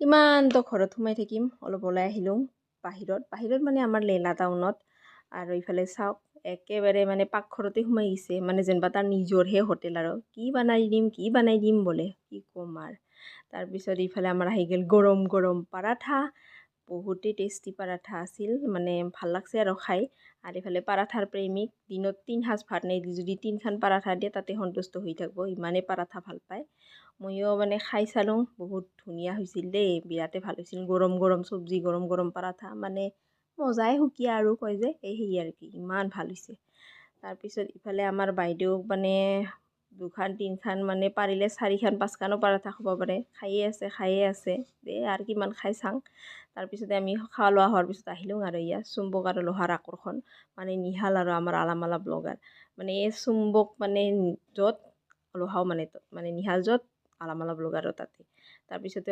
কিমানতো ঘৰত সোমাই থাকিম, অলপ ওলাই আহিলোঁ বাহিৰত মানে আমাৰ লেলা টাউনত। আৰু ইফালে চাওক একেবাৰে মানে পাকঘৰতে সোমাই গৈছে, মানে যেনিবা তাৰ নিজৰহে হোটেল আৰু কি বনাই দিম বোলে, কি ক'ম আৰু। তাৰপিছত ইফালে আমাৰ আহি গ'ল গৰম গৰম পাৰাঠা, বহুতেই টেষ্টি পাৰাঠা আছিল, মানে ভাল লাগছে আৰু খাই। আৰু ইফালে পাৰাঠাৰ প্ৰেমিক, দিনত 3 সাঁজ ভাত নিদি যদি 3খান পাৰাঠা দিয়ে তাতে সন্তুষ্ট হৈ থাকিব, ইমানেই পাৰাঠা ভাল পায়। ময়ো মানে খাই চালোঁ, বহুত ধুনীয়া হৈছিল দেই, বিৰাটেই ভাল হৈছিল। গৰম গৰম চব্জি, গৰম গৰম পাৰাঠা, মানে মজাই সুকীয়া আৰু কয় যে সেই আৰু কি, ইমান ভাল হৈছে। তাৰপিছত ইফালে আমাৰ বাইদেউক মানে 2খান 3খান মানে পাৰিলে 4খান 5খানো পাৰাঠা খাব পাৰে, খায়ে আছে দে আৰু কিমান খাই চাং। তাৰপিছতে আমি খোৱা লোৱা হোৱাৰ পিছত আহিলোঁ আৰু চুম্বক আৰু লোহাৰ আকৰ্ষণ, মানে নিহাল আৰু আমাৰ আলামালা ব্লগাৰ, মানে এই চুম্বক মানে য'ত লোহাও মানে নিহাল য'ত আলামালা ব্লগাৰৰ তাতে। তাৰপিছতে